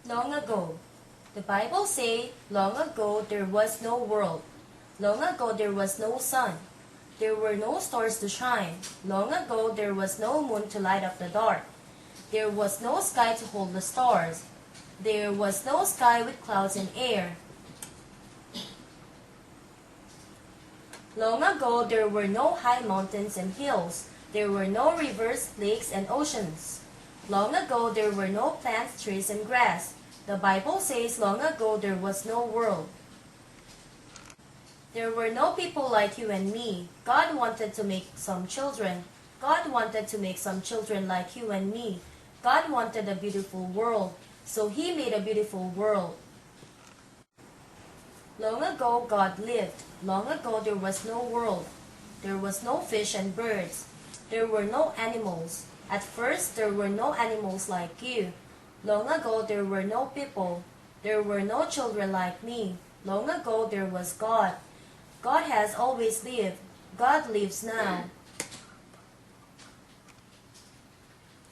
Long ago. The Bible says, long ago there was no world. Long ago there was no sun. There were no stars to shine. Long ago there was no moon to light up the dark. There was no sky to hold the stars. There was no sky with clouds and air. Long ago there were no high mountains and hills. There were no rivers, lakes, and oceans. Long ago there were no plants, trees, and grass. The Bible says long ago there was no world. There were no people like you and me. God wanted to make some children. God wanted to make some children like you and me. God wanted a beautiful world, so He made a beautiful world. Long ago God lived. Long ago there was no world. There was no fish and birds. There were no animals. At first there were no animals like you. Long ago there were no people. There were no children like me. Long ago there was God. God has always lived. God lives now.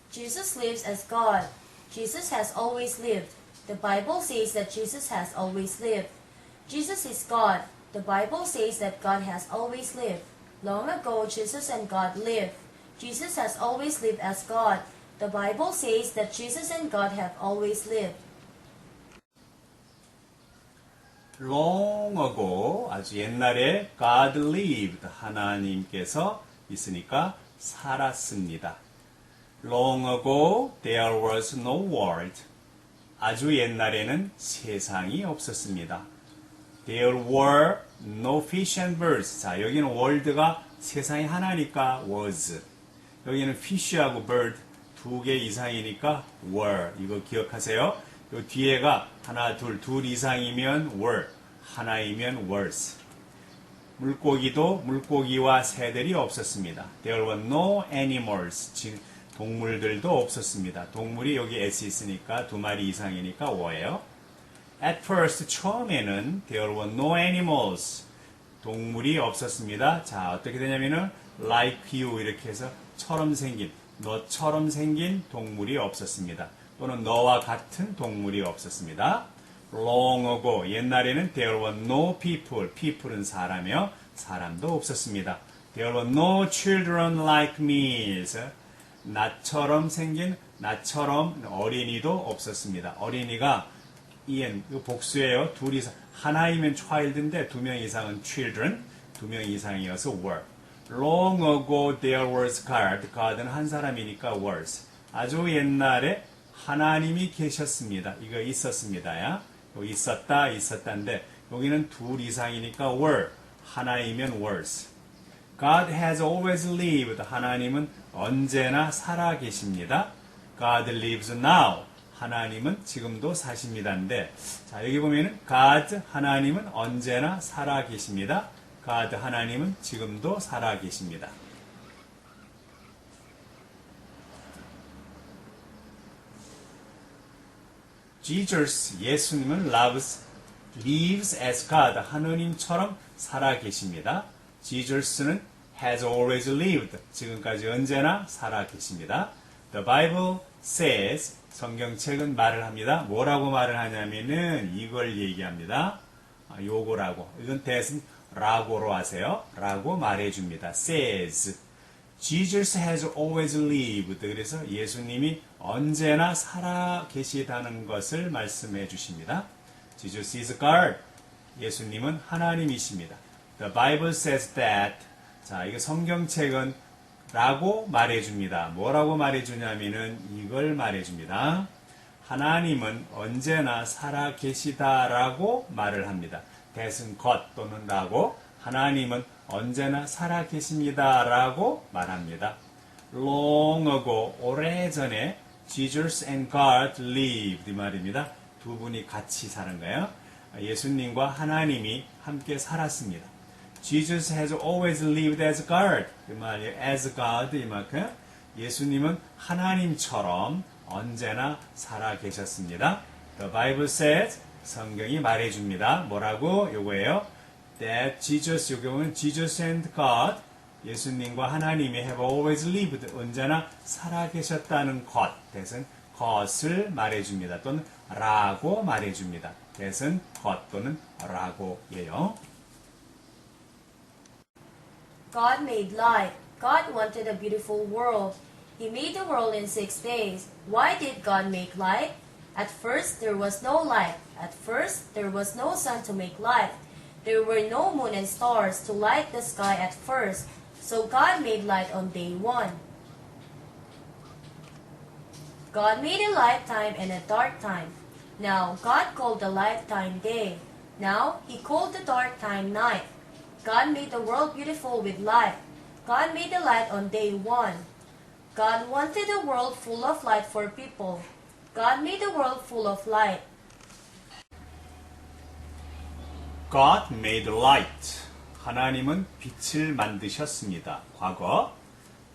Jesus lives as God. Jesus has always lived. The Bible says that Jesus has always lived. Jesus is God. The Bible says that God has always lived. Long ago Jesus and God lived. Jesus has always lived as God. The Bible says that Jesus and God have always lived. Long ago, 아주 옛날에 God lived, 하나님께서 있으니까 살았습니다. Long ago, there was no world. 아주 옛날에는 세상이 없었습니다. There were no fish and birds. 자, 여기는 world가 세상이 하나니까 was. 여기는 fish하고 bird 두 개 이상이니까 were. 이거 기억하세요. 요 뒤에가 하나, 둘 이상이면 were, 하나이면 was. 물고기도 물고기와 새들이 없었습니다. There were no animals. 동물들도 없었습니다. 동물이 여기 s 있으니까 두 마리 이상이니까 were예요. At first, 처음에는 there were no animals. 동물이 없었습니다. 자, 어떻게 되냐면은 like you 이렇게 해서 처럼 생긴, 너처럼 생긴 동물이 없었습니다. 또는 너와 같은 동물이 없었습니다. Long ago, 옛날에는 there were no people. people은 사람이요. 사람도 없었습니다. There were no children like me. 나처럼 생긴, 나처럼 어린이도 없었습니다. 어린이가 이거 복수예요. 둘 이상, 하나이면 child인데 두 명 이상은 children, 두 명 이상이어서 were. Long ago there was God. God은 한 사람이니까 was. 아주 옛날에 하나님이 계셨습니다. 이거 있었습니다야. 있었다인데 여기는 둘 이상이니까 were. 하나이면 was. God has always lived. 하나님은 언제나 살아 계십니다. God lives now. 하나님은 지금도 사십니다인데, 자, 여기 보면은 God, 하나님은 언제나 살아 계십니다. God, 하나님은 지금도 살아 계십니다. Jesus, 예수님은 lives as God, 하느님처럼 살아 계십니다. Jesus는 has always lived, 지금까지 언제나 살아 계십니다. The Bible says, 성경책은 말을 합니다. 뭐라고 말을 하냐면은 이걸 얘기합니다. 요거라고. 이건 that은 라고로 하세요. 라고 말해줍니다. says. Jesus has always lived. 그래서 예수님이 언제나 살아 계시다는 것을 말씀해 주십니다. Jesus is God. 예수님은 하나님이십니다. The Bible says that. 자, 이거 성경책은 라고 말해줍니다. 뭐라고 말해주냐면은 이걸 말해줍니다. 하나님은 언제나 살아 계시다라고 말을 합니다. that은 것 또는 라고, 하나님은 언제나 살아 계십니다라고 말합니다. Long ago, 오래전에 Jesus and God lived 이 말입니다. 두 분이 같이 사는 거예요. 예수님과 하나님이 함께 살았습니다. Jesus has always lived as God. 그 말이에요. as God 이만큼 예수님은 하나님처럼 언제나 살아 계셨습니다. The Bible says 성경이 말해줍니다. 뭐라고? 요거예요. That Jesus, 여기 보면 Jesus and God, 예수님과 하나님이 have always lived, 언제나 살아 계셨다는 것. that은 것을 말해줍니다. 또는 라고 말해줍니다. that은 것 또는 라고예요. God made light. God wanted a beautiful world. He made the world in 6 days. Why did God make light? At first there was no light. At first there was no sun to make light. There were no moon and stars to light the sky at first. So God made light on day 1. God made a light time and a dark time. Now God called the light time day. Now He called the dark time night. God made the world beautiful with light. God made the light on day 1. God wanted a world full of light for people. God made the world full of light. God made light. 하나님은 빛을 만드셨습니다. 과거.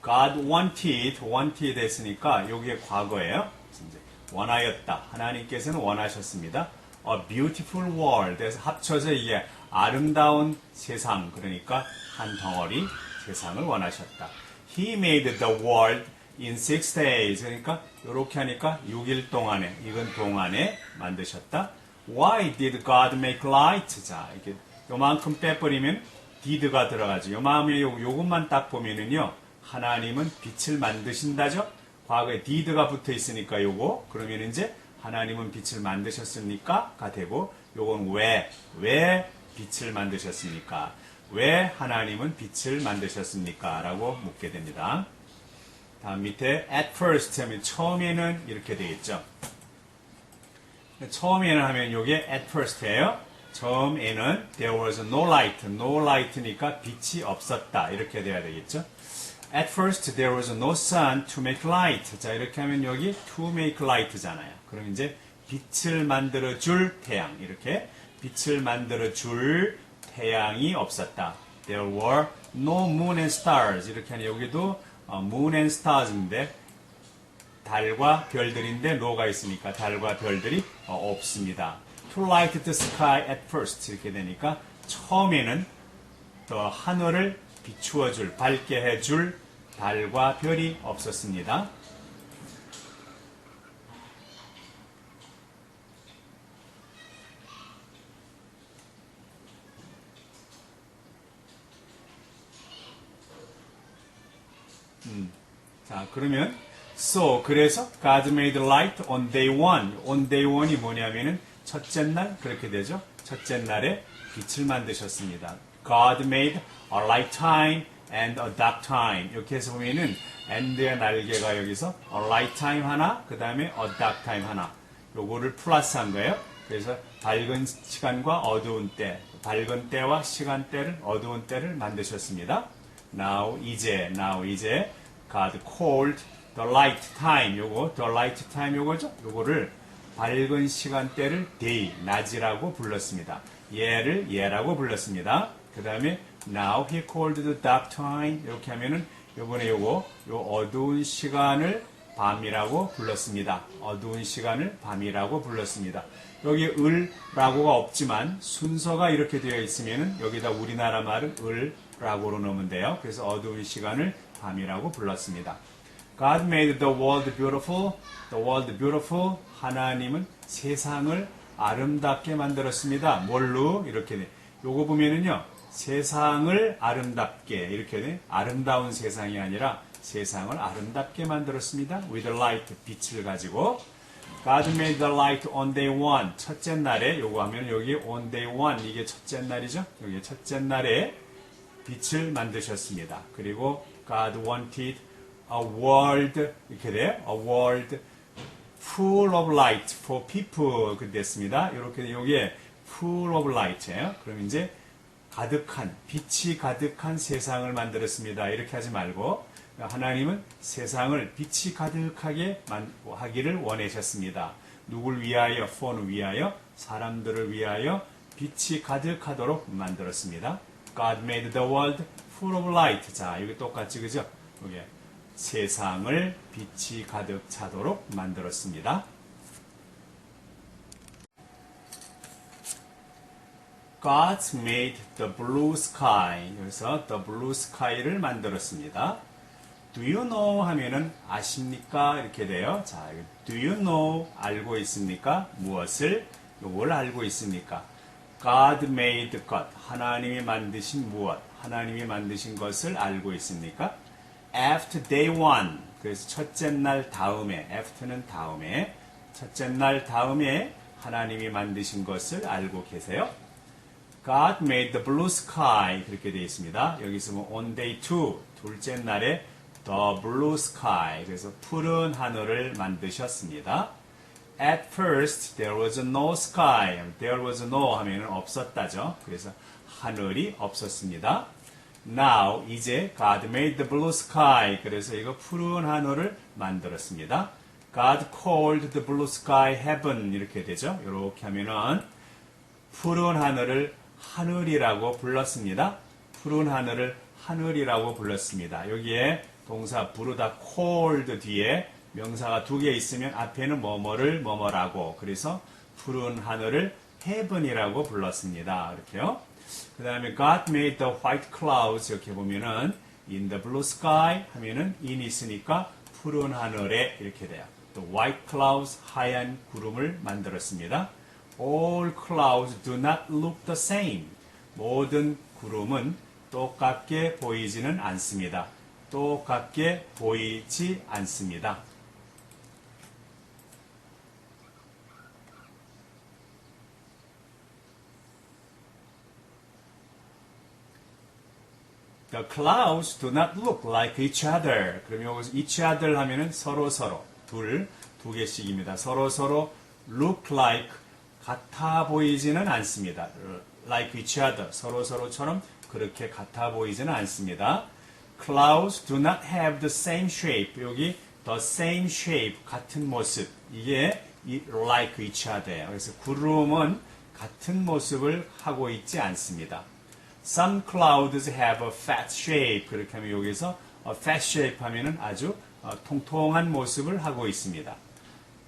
God wanted 했으니까 여기에 과거예요. 이제 원하였다. 하나님께서는 원하셨습니다. A beautiful world. 그래서 합쳐서 이게 아름다운 세상. 그러니까 한 덩어리 세상을 원하셨다. He made the world in 6 days. 그러니까 이렇게 하니까 6일 동안에, 이건 동안에 만드셨다. Why did God make light? 자, 이렇게 요만큼 빼버리면 did가 들어가죠. 요것만 딱 보면은요, 하나님은 빛을 만드신다죠? 과거에 did가 붙어 있으니까 요거, 그러면 이제 하나님은 빛을 만드셨습니까?가 되고, 요건 왜 빛을 만드셨습니까? 왜 하나님은 빛을 만드셨습니까? 라고 묻게 됩니다. 다음 밑에 at first 하면 처음에는 이렇게 되겠죠. 처음에는 하면 요게 at first예요. 처음에는 there was no light니까 빛이 없었다. 이렇게 돼야 되겠죠. At first there was no sun to make light. 자, 이렇게 하면 여기 to make light잖아요. 그럼 이제 빛을 만들어 줄 태양. 이렇게 빛을 만들어 줄 태양이 없었다. There were no moon and stars. 이렇게 하면 여기도 moon and stars인데 달과 별들인데 no가 있으니까 달과 별들이 없습니다. To light the sky at first 이렇게 되니까 처음에는 더 하늘을 비추어 줄, 밝게 해줄 달과 별이 없었습니다. 자, 그러면 그래서 God made light on day 1. on day 1이 뭐냐면은 첫째 날 그렇게 되죠. 첫째 날에 빛을 만드셨습니다. God made a light time and a dark time. 이렇게 해서 보면은 and의 날개가 여기서 a light time 하나, 그 다음에 a dark time 하나. 요거를 플러스한 거예요. 그래서 밝은 시간과 어두운 때, 밝은 때와 시간대를, 어두운 때를 만드셨습니다. Now 이제 God called the light time. 요거 the light time 요거죠. 요거를 밝은 시간대를 day, 낮이라고 불렀습니다. 얘를 예라고 불렀습니다. 그 다음에 now he called the dark time. 이렇게 하면은 요번에 요 어두운 시간을 밤이라고 불렀습니다. 어두운 시간을 밤이라고 불렀습니다. 여기 을라고가 없지만 순서가 이렇게 되어 있으면은 여기다 우리나라 말은 을라고로 넣으면 돼요. 그래서 어두운 시간을 밤이라고 불렀습니다. God made the world beautiful. The world beautiful. 하나님은 세상을 아름답게 만들었습니다. 뭘로? 이렇게 돼. 요거 보면은요. 세상을 아름답게 이렇게 돼. 아름다운 세상이 아니라 세상을 아름답게 만들었습니다. With light, 빛을 가지고. God made the light on day 1. 첫째 날에 요거 하면 여기 on day 1 이게 첫째 날이죠. 여기 첫째 날에 빛을 만드셨습니다. 그리고 God wanted a world 이렇게 돼요. A world full of light for people 그 됐습니다. 이렇게 여기에 full of light예요. 그럼 이제 가득한 빛이 가득한 세상을 만들었습니다. 이렇게 하지 말고 하나님은 세상을 빛이 가득하게 하기를 원하셨습니다. 누굴 위하여? for는 위하여 사람들을 위하여 빛이 가득하도록 만들었습니다. God made the world full of light. 자, 여기 똑같이 그죠? 여기 세상을 빛이 가득 차도록 만들었습니다. God made the blue sky. 그래서 the blue sky를 만들었습니다. do you know 하면은 아십니까? 이렇게 돼요. 자, do you know 알고 있습니까? 무엇을? 요걸 알고 있습니까? God made God. 하나님이 만드신 무엇? 하나님이 만드신 것을 알고 있습니까? After day one. 그래서 첫째 날 다음에, after는 다음에, 첫째 날 다음에 하나님이 만드신 것을 알고 계세요? God made the blue sky. 그렇게 되어 있습니다. 여기서 뭐 on day two. 둘째 날에 the blue sky. 그래서 푸른 하늘을 만드셨습니다. At first there was no sky. There was no 하면은 없었다죠. 그래서 하늘이 없었습니다. Now 이제 God made the blue sky. 그래서 이거 푸른 하늘을 만들었습니다. God called the blue sky heaven. 이렇게 되죠. 이렇게 하면은 푸른 하늘을 하늘이라고 불렀습니다. 푸른 하늘을 하늘이라고 불렀습니다. 여기에 동사 부르다 called 뒤에 명사가 두 개 있으면 앞에는 뭐뭐를 뭐뭐라고 그래서 푸른 하늘을 heaven이라고 불렀습니다. 이렇게요. 그 다음에 God made the white clouds 이렇게 보면은 in the blue sky 하면은 in 있으니까 푸른 하늘에 이렇게 돼요. The white clouds 하얀 구름을 만들었습니다. All clouds do not look the same. 모든 구름은 똑같게 보이지는 않습니다. 똑같게 보이지 않습니다. The clouds do not look like each other. 그러면 여기서 each other 하면은 서로 두 개씩입니다. 서로 look like 같아 보이지는 않습니다. Like each other 서로처럼 그렇게 같아 보이지는 않습니다. Clouds do not have the same shape. 여기 the same shape 같은 모습 이게 like each other예요. 그래서 구름은 같은 모습을 하고 있지 않습니다. Some clouds have a fat shape. 그렇게 하면 여기서 fat shape 하면은 아주 통통한 모습을 하고 있습니다.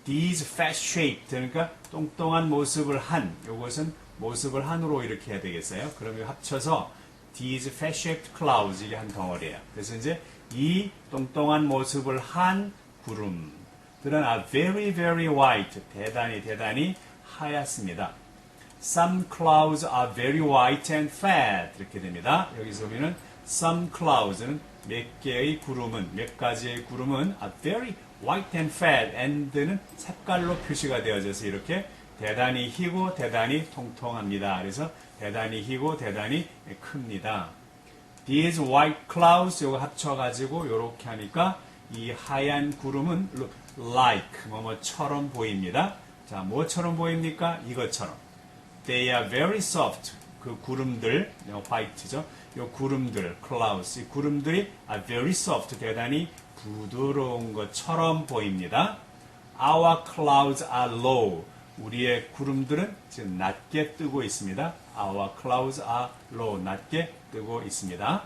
These fat shaped 그러니까 똥똥한 모습을 한 이것은 모습을 한으로 이렇게 해야 되겠어요. 그러면 합쳐서 these fat shaped clouds 이게 한 덩어리예요. 그래서 이제 이 똥똥한 모습을 한 구름들은 are very white 대단히 하얗습니다. Some clouds are very white and fat 이렇게 됩니다. 여기서 보면은 some clouds는 몇 가지의 구름은 are very white and fat and는 색깔로 표시가 되어져서 이렇게 대단히 희고 대단히 통통합니다. 그래서 대단히 희고 대단히 큽니다. These white clouds 요거 합쳐가지고 요렇게 하니까 이 하얀 구름은 look like 뭐뭐처럼 보입니다. 자, 뭐처럼 보입니까? 이것처럼. They are very soft. 그 구름들, white죠. 요 구름들, clouds. 이 구름들이 are very soft. 대단히 부드러운 것처럼 보입니다. Our clouds are low. 우리의 구름들은 지금 낮게 뜨고 있습니다. Our clouds are low. 낮게 뜨고 있습니다.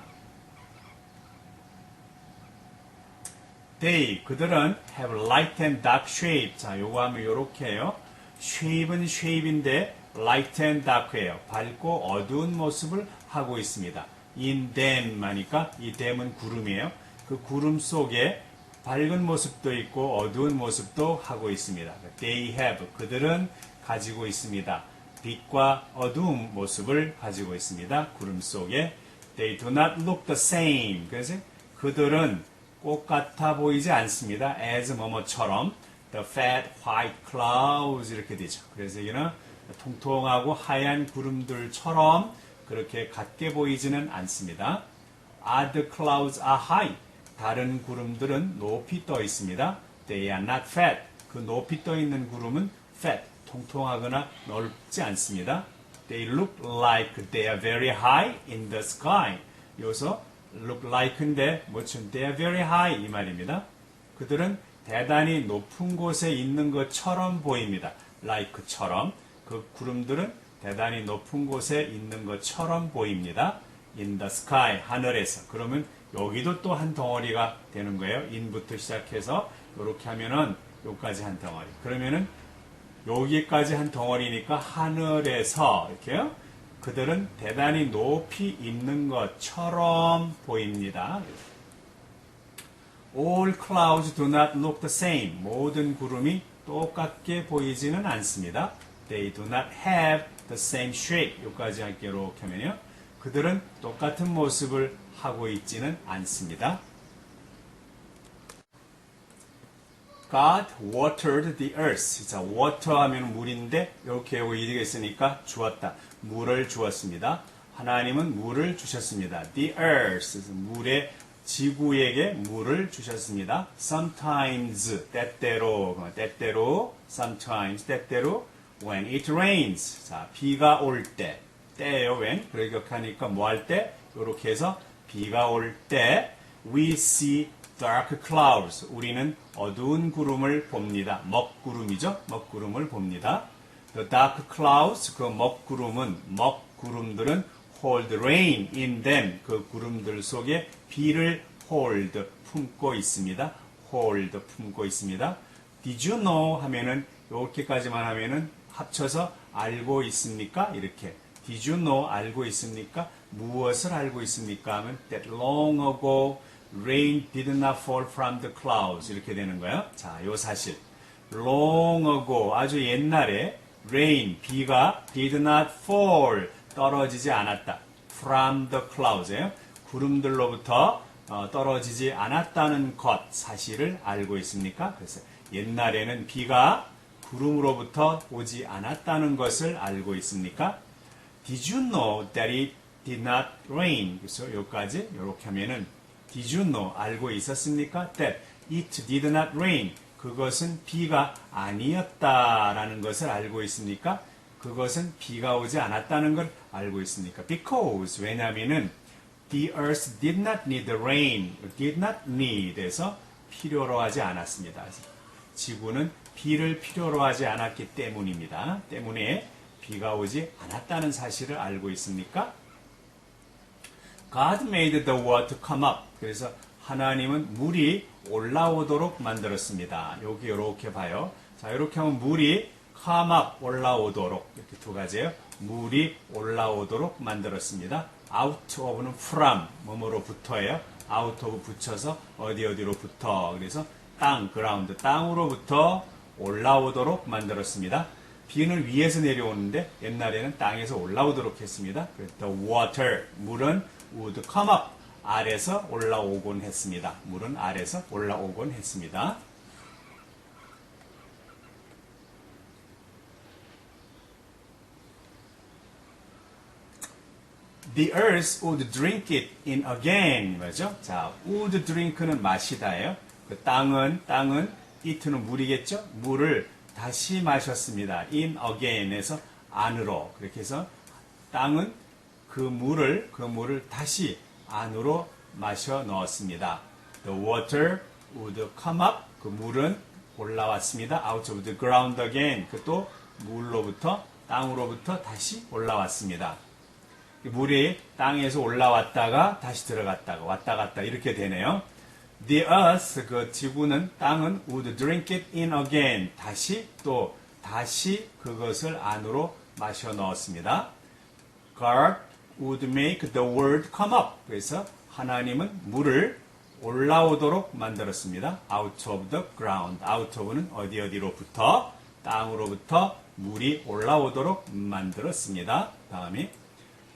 They, 그들은 have light and dark shape. 자, 요거 하면 요렇게 해요. shape는 shape인데 light and dark예요. 밝고 어두운 모습을 하고 있습니다. in them 하니까 이 them은 구름이에요. 그 구름 속에 밝은 모습도 있고 어두운 모습도 하고 있습니다. They have, 그들은 가지고 있습니다. 빛과 어두운 모습을 가지고 있습니다. 구름 속에. They do not look the same. 그래서 그들은 똑같아 보이지 않습니다. as 뭐뭐처럼. The fat white clouds 이렇게 되죠. 그래서 이거는 통통하고 하얀 구름들처럼 그렇게 같게 보이지는 않습니다. Other clouds are high. 다른 구름들은 높이 떠 있습니다. They are not fat. 그 높이 떠 있는 구름은 fat, 통통하거나 넓지 않습니다. They look like they are very high in the sky. 여기서 look like인데 뭐죠? They are very high 이 말입니다. 그들은 대단히 높은 곳에 있는 것처럼 보입니다. like처럼. 그 구름들은 대단히 높은 곳에 있는 것처럼 보입니다. in the sky, 하늘에서. 그러면 여기도 또 한 덩어리가 되는 거예요. in부터 시작해서 이렇게 하면은 여기까지 한 덩어리. 그러면은 여기까지 한 덩어리니까 하늘에서 이렇게요. 그들은 대단히 높이 있는 것처럼 보입니다. All clouds do not look the same. 모든 구름이 똑같게 보이지는 않습니다. They do not have the same shape. 여기까지 할게요. 이렇게 하면요. 그들은 똑같은 모습을 하고 있지는 않습니다. God watered the earth. 자, water 하면 물인데 이렇게 여기 이득이 있으니까 주었다. 물을 주었습니다. 하나님은 물을 주셨습니다. The earth. 물에 지구에게 물을 주셨습니다. Sometimes 때때로 sometimes 때때로 when it rains. 자, 비가 올 때. 때예요. when. 그래 기억하니까 뭐 할 때? 이렇게 해서 비가 올 때 we see dark clouds. 우리는 어두운 구름을 봅니다. 먹구름이죠. 먹구름을 봅니다. The dark clouds, 그 먹구름들은 hold rain in them. 그 구름들 속에 비를 hold, 품고 있습니다. hold, 품고 있습니다. Did you know 하면은 이렇게까지만 하면은 합쳐서 알고 있습니까? 이렇게. Did you know 알고 있습니까? 무엇을 알고 있습니까? 하면 that long ago rain did not fall from the clouds. 이렇게 되는 거예요. 자, 요 사실. long ago, 아주 옛날에 rain, 비가 did not fall, 떨어지지 않았다. from the clouds예요. 구름들로부터 떨어지지 않았다는 것, 사실을 알고 있습니까? 그래서 옛날에는 비가 구름으로부터 오지 않았다는 것을 알고 있습니까? Did you know that it did not rain? 그래서 여기까지 이렇게 하면은 Did you know? 알고 있었습니까? That it did not rain. 그것은 비가 아니었다라는 것을 알고 있습니까? 그것은 비가 오지 않았다는 걸 알고 있습니까? Because 왜냐하면은 the earth did not need the rain. did not need에서 필요로 하지 않았습니다. 지구는 비를 필요로 하지 않았기 때문입니다. 때문에 비가 오지 않았다는 사실을 알고 있습니까? God made the water come up. 그래서 하나님은 물이 올라오도록 만들었습니다. 여기 이렇게 봐요. 자, 이렇게 하면 물이 come up, 올라오도록. 이렇게 두 가지예요. 물이 올라오도록 만들었습니다. out of는 from, 뭐뭐로부터예요. out of 붙여서 어디로부터. 그래서 땅, ground, 땅으로부터 올라오도록 만들었습니다. 비는 위에서 내려오는데 옛날에는 땅에서 올라오도록 했습니다. The water, 물은 would come up, 아래서 올라오곤 했습니다. 물은 아래서 올라오곤 했습니다. The earth would drink it in again. 맞죠? 자, would drink는 마시다예요. 그 땅은 it는 물이겠죠? 물을 다시 마셨습니다. in again에서 안으로. 그렇게 해서 땅은 그 물을 다시 안으로 마셔 넣었습니다. The water would come up. 그 물은 올라왔습니다. Out of the ground again. 그 또 물로부터 땅으로부터 다시 올라왔습니다. 물이 땅에서 올라왔다가 다시 들어갔다가 왔다 갔다 이렇게 되네요. The earth, 그 지구는 땅은 would drink it in again. 다시 그것을 안으로 마셔 넣었습니다. God would make the world come up. 그래서 하나님은 물을 올라오도록 만들었습니다. Out of the ground. Out of는 어디로부터? 땅으로부터 물이 올라오도록 만들었습니다. 다음에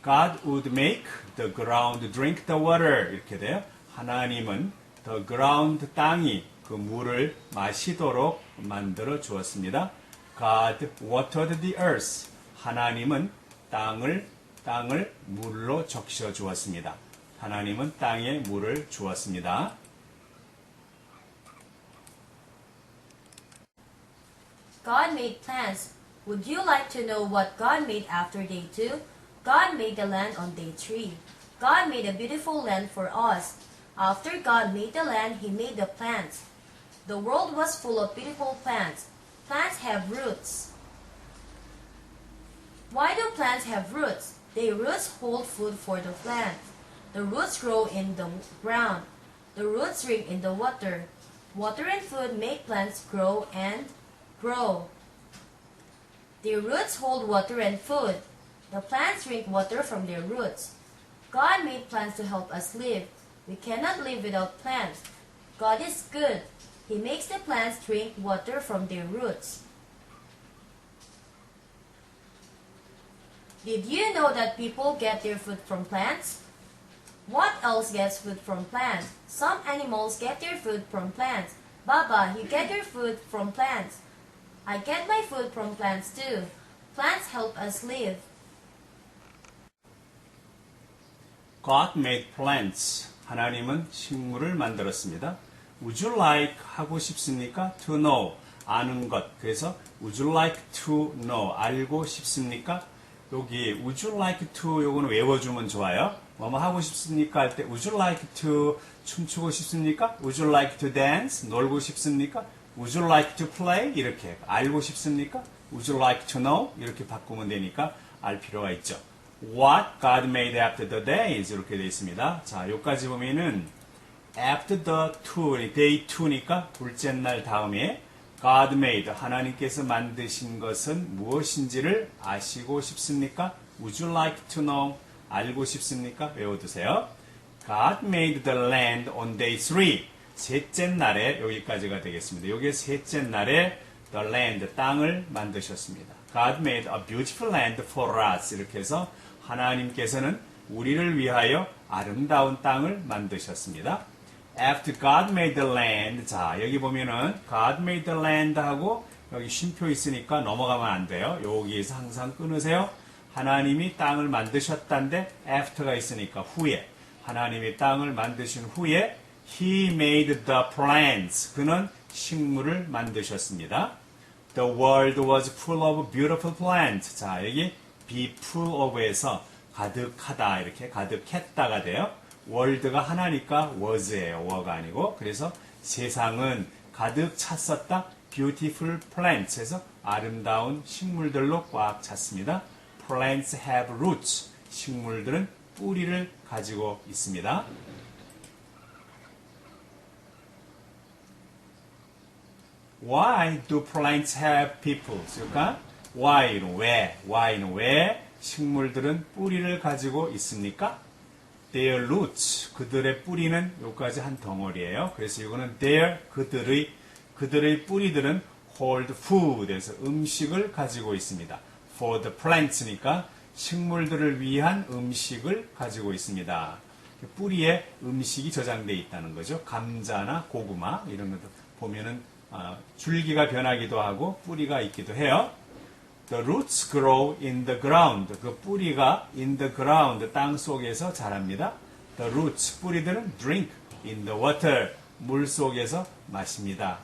God would make the ground drink the water. 이렇게 돼요. 하나님은 the ground, 땅이 그 물을 마시도록 만들어 주었습니다. God watered the earth. 하나님은 땅을 물로 적셔 주었습니다. 하나님은 땅에 물을 주었습니다. God made plants. Would you like to know what God made after day 2? God made the land on day 3. God made a beautiful land for us. After God made the land, He made the plants. The world was full of beautiful plants. Plants have roots. Why do plants have roots? Their roots hold food for the plant. The roots grow in the ground. The roots drink in the water. Water and food make plants grow and grow. Their roots hold water and food. The plants drink water from their roots. God made plants to help us live. We cannot live without plants. God is good. He makes the plants drink water from their roots. Did you know that people get their food from plants? What else gets food from plants? Some animals get their food from plants. Baba, you get your food from plants. I get my food from plants too. Plants help us live. God made plants. 하나님은 식물을 만들었습니다. Would you like 하고 싶습니까? To know. 아는 것. 그래서 would you like to know. 알고 싶습니까? 여기 would you like to 요거는 외워주면 좋아요. 뭐뭐 하고 싶습니까? 할 때 would you like to 춤추고 싶습니까? Would you like to dance? 놀고 싶습니까? Would you like to play? 이렇게 알고 싶습니까? Would you like to know? 이렇게 바꾸면 되니까 알 필요가 있죠. What God made after the days 이렇게 되어 있습니다. 자, 여기까지 보면은 after the two, day 2니까 둘째 날 다음에 God made, 하나님께서 만드신 것은 무엇인지를 아시고 싶습니까? Would you like to know? 알고 싶습니까? 외워두세요. God made the land on day 3. 셋째 날에 여기까지가 되겠습니다. 여기에 셋째 날에 the land, 땅을 만드셨습니다. God made a beautiful land for us. 이렇게 해서 하나님께서는 우리를 위하여 아름다운 땅을 만드셨습니다. After God made the land. 자, 여기 보면은 God made the land 하고 여기 쉼표 있으니까 넘어가면 안 돼요. 여기에서 항상 끊으세요. 하나님이 땅을 만드셨단데 after가 있으니까 후에. 하나님이 땅을 만드신 후에 He made the plants. 그는 식물을 만드셨습니다. The world was full of beautiful plants. 자, 여기 be full of에서 가득하다 이렇게 가득했다가 돼요. 월드가 하나니까 was예요. were가 아니고. 그래서 세상은 가득 찼었다. beautiful plants 해서 아름다운 식물들로 꽉 찼습니다. Plants have roots. 식물들은 뿌리를 가지고 있습니다. Why do plants have peoples? 그러니까 why는 왜 식물들은 뿌리를 가지고 있습니까? Their roots, 그들의 뿌리는 여기까지 한 덩어리예요. 그래서 이거는 their, 그들의 뿌리들은 hold food에서 음식을 가지고 있습니다. For the plants니까 식물들을 위한 음식을 가지고 있습니다. 뿌리에 음식이 저장되어 있다는 거죠. 감자나 고구마 이런 것도 보면은 줄기가 변하기도 하고 뿌리가 있기도 해요. The roots grow in the ground. 그 뿌리가 in the ground, 땅 속에서 자랍니다. The roots, 뿌리들은 drink in the water, 물 속에서 마십니다.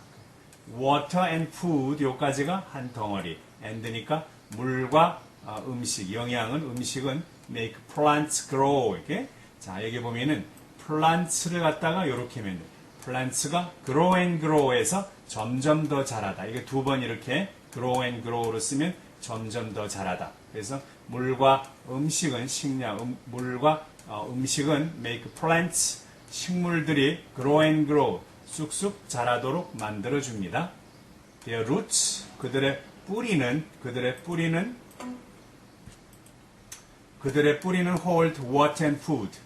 Water and food, 요까지가 한 덩어리. and니까 물과 음식, 영양은 음식은 make plants grow. 이렇게. 자, 여기 보면은 plants를 갖다가 이렇게 하면 plants가 grow and grow에서 점점 더 자라다. 이게 두 번 이렇게 grow and grow로 쓰면 점점 더 자라다. 그래서 물과 음식은 식량, 물과 음식은 make plants, 식물들이 grow and grow, 쑥쑥 자라도록 만들어 줍니다. Their roots, 그들의 뿌리는 hold water and food,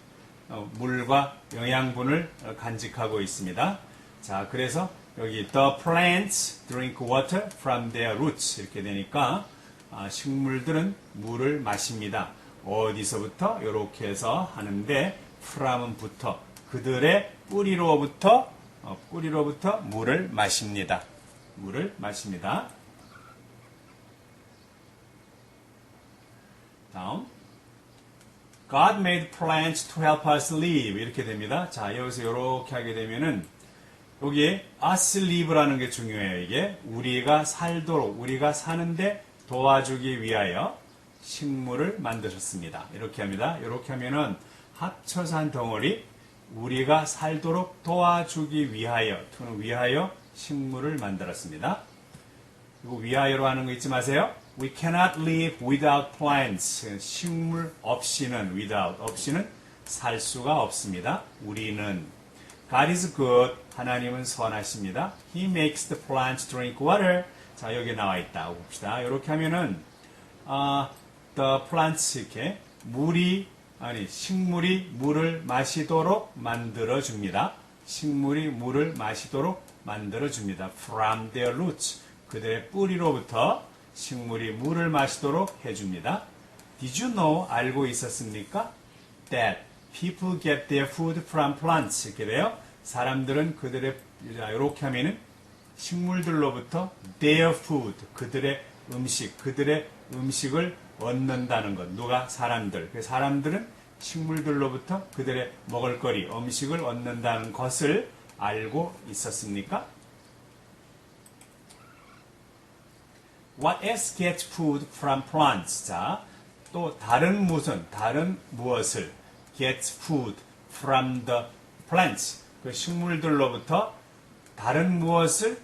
물과 영양분을 간직하고 있습니다. 자, 그래서 여기 the plants drink water from their roots 이렇게 되니까 식물들은 물을 마십니다. 어디서부터? 이렇게 해서 하는데 from은 부터 그들의 뿌리로부터 물을 마십니다. 물을 마십니다. 다음 God made plants to help us live 이렇게 됩니다. 자, 여기서 이렇게 하게 되면은 여기에 us live라는 게 중요해요. 이게 우리가 살도록 우리가 사는데 도와주기 위하여 식물을 만드셨습니다. 이렇게 합니다. 이렇게 하면은 합쳐서 한 덩어리 우리가 살도록 도와주기 위하여 to는 위하여 식물을 만들었습니다. 그리고 위하여로 하는 거 잊지 마세요. We cannot live without plants. 식물 없이는 없이는 살 수가 없습니다. 우리는 God is good. 하나님은 선하십니다. He makes the plants drink water. 자, 여기 나와 있다. 봅시다. 이렇게 하면은 the plants 이렇게 식물이 물을 마시도록 만들어 줍니다. 식물이 물을 마시도록 만들어줍니다. From their roots. 그들의 뿌리로부터 식물이 물을 마시도록 해줍니다. Did you know? 알고 있었습니까? That people get their food from plants. 이렇게 돼요. 사람들은 그들의, 이렇게 하면은 식물들로부터 their food. 그들의 음식을 얻는다는 것. 누가? 사람들. 사람들은 식물들로부터 그들의 먹을거리, 음식을 얻는다는 것을 알고 있었습니까? What else gets food from plants? 자, 또 다른 무엇을 gets food from the plants? 그 식물들로부터 다른 무엇이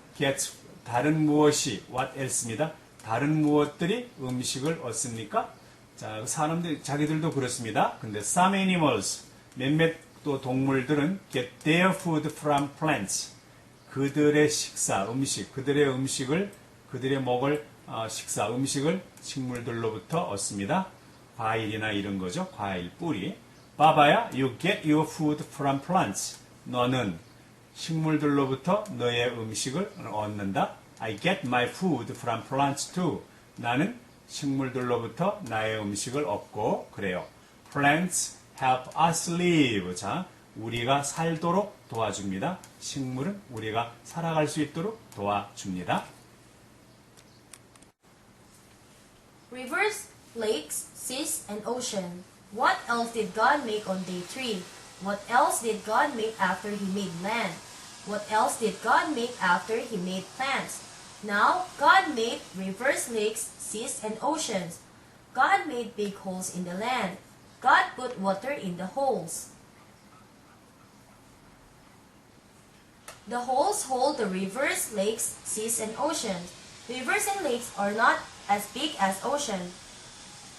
what else입니다. 다른 무엇들이 음식을 얻습니까? 자, 사람들 자기들도 그렇습니다. 근데 some animals 몇몇 또 동물들은 get their food from plants. 그들의 먹을 음식을 식물들로부터 얻습니다. 과일이나 이런 거죠. 과일 뿌리. 봐봐야, you get your food from plants. 너는 식물들로부터 너의 음식을 얻는다. I get my food from plants too. 나는 식물들로부터 나의 음식을 얻고 그래요. Plants help us live. 자, 우리가 살도록 도와줍니다. 식물은 우리가 살아갈 수 있도록 도와줍니다. Rivers, lakes, seas, and ocean. What else did God make on day 3? What else did God make after He made land? What else did God make after He made plants? Now, God made rivers, lakes, seas, and oceans. God made big holes in the land. God put water in the holes. The holes hold the rivers, lakes, seas, and oceans. Rivers and lakes are not as big as ocean.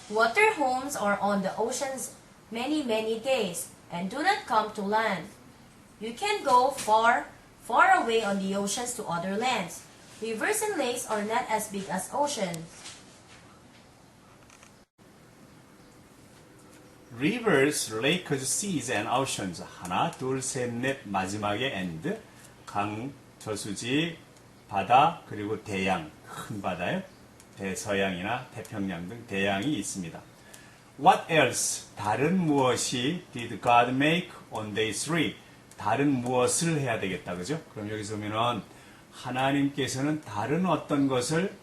Water homes are on the oceans many, many days and do not come to land. You can go far, far away on the oceans to other lands. Rivers and lakes are not as big as oceans. Rivers, lakes, seas, and oceans. 하나, 둘, 셋, 넷, 마지막에 and. 강, 저수지, 바다, 그리고 대양. 큰 바다요. 대서양이나 태평양 등 대양이 있습니다. What else? 다른 무엇이 did God make on day 3? 다른 무엇을 해야 되겠다. 그죠? 그럼 여기서 보면은 하나님께서는 다른 어떤 것을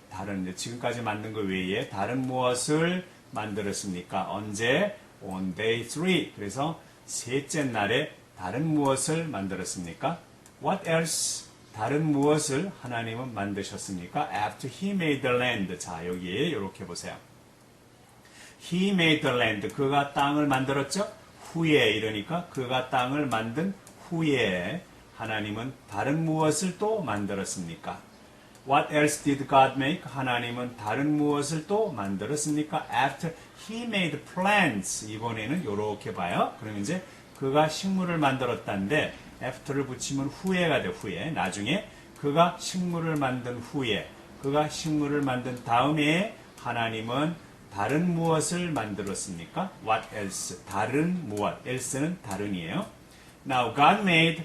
지금까지 만든 것 외에 다른 무엇을 만들었습니까? 언제? On day 3. 그래서 셋째 날에 다른 무엇을 만들었습니까? What else? 다른 무엇을 하나님은 만드셨습니까? After He made the land. 자, 여기에 이렇게 보세요. He made the land. 그가 땅을 만들었죠? 후에 이러니까 그가 땅을 만든 후에 하나님은 다른 무엇을 또 만들었습니까? What else did God make? 하나님은 다른 무엇을 또 만들었습니까? After He made plants. 이번에는 이렇게 봐요. 그럼 이제 그가 식물을 만들었다는데 after를 붙이면 후에가 돼. 후에. 나중에 그가 식물을 만든 후에 그가 식물을 만든 다음에 하나님은 다른 무엇을 만들었습니까? What else? 다른 무엇. else는 다른이에요. Now God made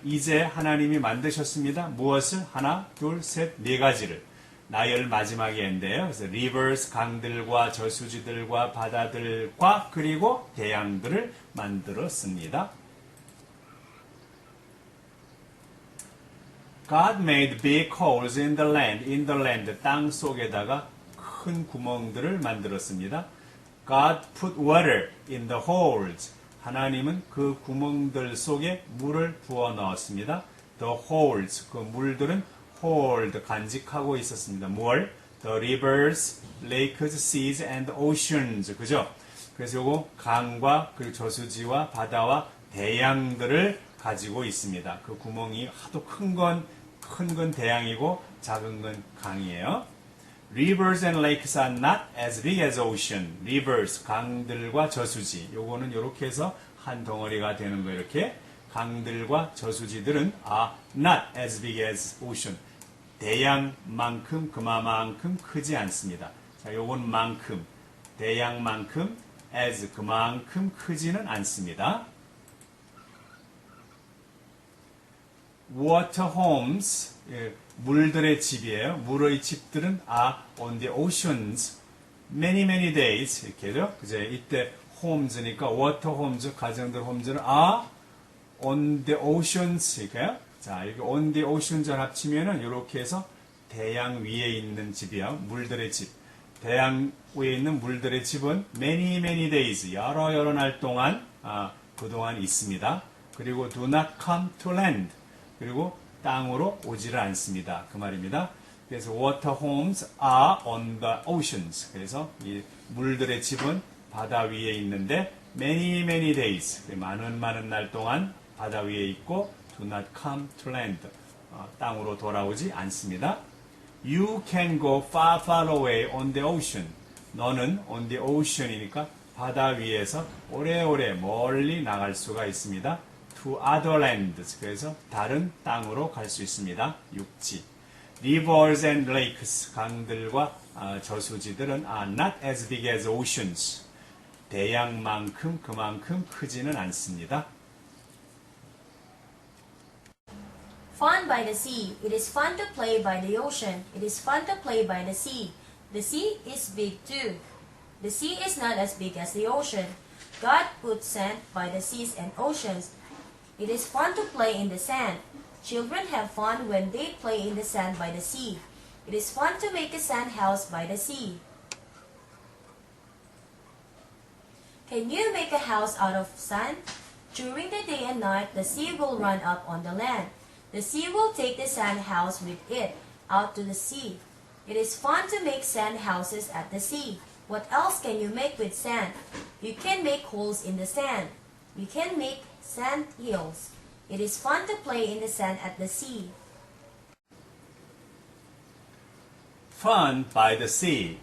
이제 하나님이 만드셨습니다. 무엇을? 하나, 둘, 셋, 네 가지를. 나열 마지막에 인데요. 그래서 rivers, 강들과 저수지들과 바다들과 그리고 대양들을 만들었습니다. God made big holes in the land, 땅 속에다가 큰 구멍들을 만들었습니다. God put water in the holes. 하나님은 그 구멍들 속에 물을 부어 넣었습니다. The holes, 그 물들은 hold, 간직하고 있었습니다. 뭘? The rivers, lakes, seas, and oceans. 그죠? 그래서 요거 강과 그리고 저수지와 바다와 대양들을 가지고 있습니다. 그 구멍이 하도 큰 건 대양이고 작은 건 강이에요. Rivers and lakes are not as big as ocean. Rivers, 강들과 저수지. 요거는 이렇게 해서 한 덩어리가 되는 거 이렇게. 강들과 저수지들은 are not as big as ocean. 대양만큼, 그만큼 크지 않습니다. 자, 요건 만큼, 대양만큼, as 그만큼 크지는 않습니다. water homes, 예, 물들의 집이에요. 물의 집들은 are on the oceans many many days 이렇게죠. 그제 이때 homes니까 water homes 가정들 홈즈는 are on the oceans 이렇게요. 자, 여기 on the oceans 합치면은 이렇게 해서 대양 위에 있는 집이야. 물들의 집. 대양 위에 있는 물들의 집은 many many days 여러 날 동안 그동안 있습니다. 그리고 do not come to land. 그리고 땅으로 오지를 않습니다. 그 말입니다. 그래서 water homes are on the oceans. 그래서 이 물들의 집은 바다 위에 있는데 many many days 많은 날 동안 바다 위에 있고 do not come to land. 땅으로 돌아오지 않습니다. You can go far far away on the ocean. 너는 on the ocean이니까 바다 위에서 오래오래 멀리 나갈 수가 있습니다. To other lands. 그래서 다른 땅으로 갈 수 있습니다. 육지. Rivers and lakes. 강들과 저수지들은 are not as big as oceans. 대양만큼 그만큼 크지는 않습니다. Fun by the sea. It is fun to play by the ocean. It is fun to play by the sea. The sea is big too. The sea is not as big as the ocean. God put sand by the seas and oceans. It is fun to play in the sand. Children have fun when they play in the sand by the sea. It is fun to make a sand house by the sea. Can you make a house out of sand? During the day and night, the sea will run up on the land. The sea will take the sand house with it out to the sea. It is fun to make sand houses at the sea. What else can you make with sand? You can make holes in the sand. You can make sand hills. It is fun to play in the sand at the sea. Fun by the sea.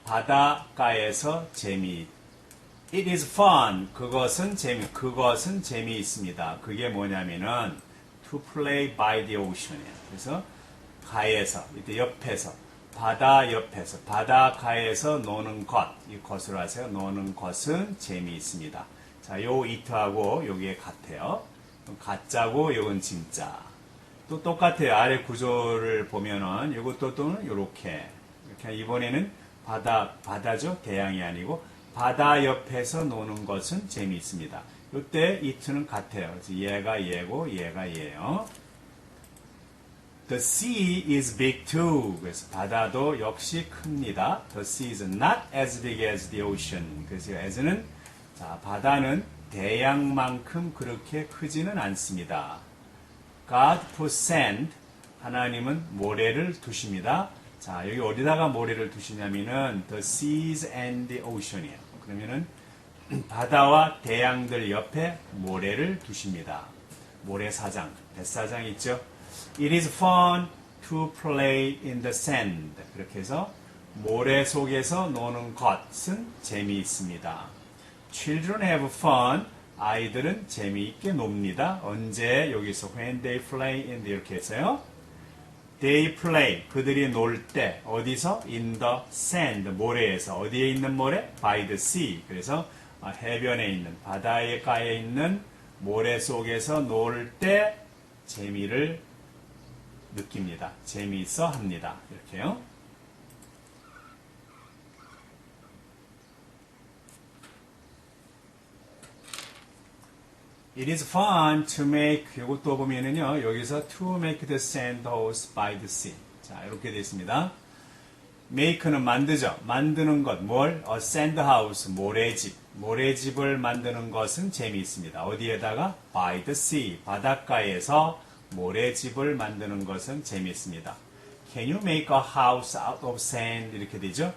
바닷가에서 재미. It is fun. 그것은 재미있습니다. 그게 뭐냐면은 to play by the ocean이에요. 그래서 가에서, 이때 옆에서, 바다 옆에서, 바닷가에서 노는 것, 이 것으로 하세요. 노는 것은 재미있습니다. 자, 요 이트하고 요게 같아요. 가짜고 요건 진짜. 또 똑같아요. 아래 구조를 보면은 요것도 또는 요렇게. 이렇게 이번에는 바다죠. 대양이 아니고 바다 옆에서 노는 것은 재미있습니다. 이때 이트는 같아요. 그래서 얘가 얘고 얘가 얘예요. The sea is big too. 그래서 바다도 역시 큽니다. The sea is not as big as the ocean. 그래서 as는 자, 바다는 대양만큼 그렇게 크지는 않습니다. God put sand. 하나님은 모래를 두십니다. 자, 여기 어디다가 모래를 두시냐면은 the seas and the ocean이에요. 그러면은 바다와 대양들 옆에 모래를 두십니다. 모래사장, 뱃사장 있죠? It is fun to play in the sand. 그렇게 해서 모래 속에서 노는 것은 재미있습니다. Children have fun. 아이들은 재미있게 놉니다. 언제? 여기서 when they play in the 이렇게 했어요. They play. 그들이 놀 때 어디서? In the sand. 모래에서. 어디에 있는 모래? By the sea. 그래서 해변에 있는 바다가에 있는 모래 속에서 놀 때 재미를 느낍니다. 재미있어 합니다. 이렇게요. It is fun to make, 이것도 보면은요, 여기서 to make the sand house by the sea. 자, 이렇게 되어 있습니다. make는 만드죠. 만드는 것, 뭘? A sand house, 모래집. 모래집을 만드는 것은 재미있습니다. 어디에다가? By the sea, 바닷가에서 모래집을 만드는 것은 재미있습니다. Can you make a house out of sand? 이렇게 되죠.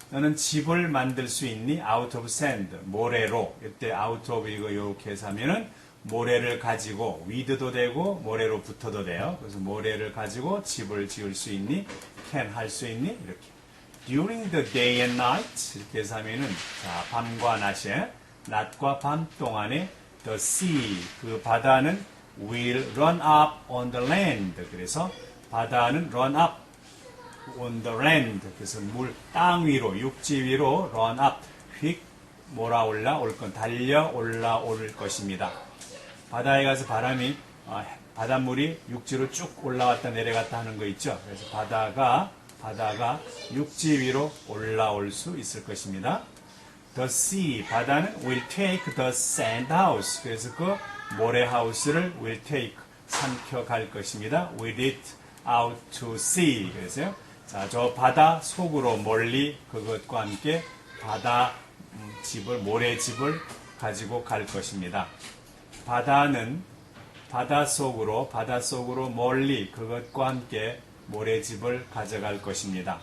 너는 집을 만들 수 있니? Out of sand, 모래로. 이때 out of 이거 이렇게 해서 하면은 모래를 가지고 with도 되고 모래로 붙어도 돼요. 그래서 모래를 가지고 집을 지을 수 있니? Can 할 수 있니? 이렇게. During the day and night 이렇게 해서 하면은 자, 밤과 낮에 낮과 밤 동안에 the sea 그 바다는 will run up on the land. 그래서 바다는 run up on the land. 그래서 땅 위로 육지 위로 run up 휙 몰아올라 올 건 달려 올라올 것입니다. 바다에 가서 바람이 바닷물이 육지로 쭉 올라왔다 내려갔다 하는 거 있죠. 그래서 바다가 육지 위로 올라올 수 있을 것입니다. The sea, 바다는 will take the sand house. 그래서 그 모래하우스를 will take, 삼켜갈 것입니다. with it out to sea. 그래서요. 자, 저 바다 속으로 멀리 그것과 함께 바다 집을, 모래집을 가지고 갈 것입니다. 바다는 바다 속으로 멀리 그것과 함께 모래집을 가져갈 것입니다.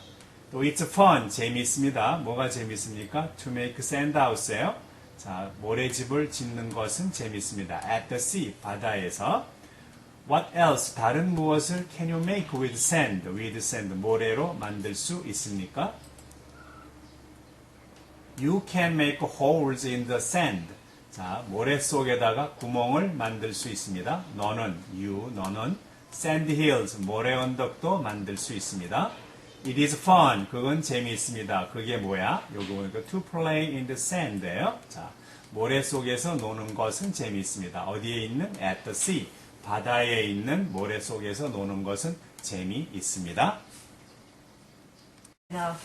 또 it's fun, 재미있습니다. 뭐가 재미있습니까? To make sand house예요. 자, 모래집을 짓는 것은 재미있습니다. At the sea, 바다에서. What else? 다른 무엇을 can you make with sand? With sand, 모래로 만들 수 있습니까? You can make holes in the sand. 자, 모래 속에다가 구멍을 만들 수 있습니다. 너는 sand hills, 모래 언덕도 만들 수 있습니다. It is fun, 그건 재미있습니다. 그게 뭐야? 요거 보니까 to play in the sand예요. 자, 모래 속에서 노는 것은 재미있습니다. 어디에 있는? At the sea, 바다에 있는 모래 속에서 노는 것은 재미있습니다. Now,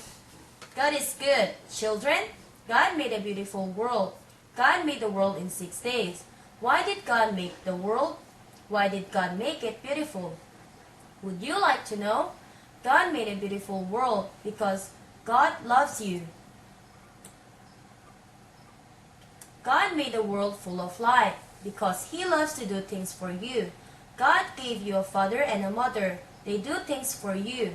God is good. Children, God made a beautiful world. God made the world in 6 days. Why did God make the world? Why did God make it beautiful? Would you like to know? God made a beautiful world because God loves you. God made the world full of light because He loves to do things for you. God gave you a father and a mother. They do things for you.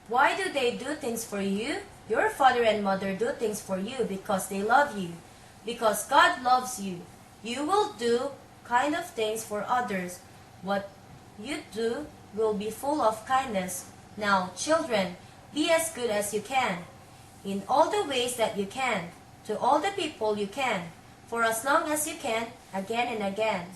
Why do they do things for you? Your father and mother do things for you because they love you. Because God loves you. You will do kind of things for others. What you do will be full of kindness. Now, children, be as good as you can, in all the ways that you can, to all the people you can, for as long as you can, again and again.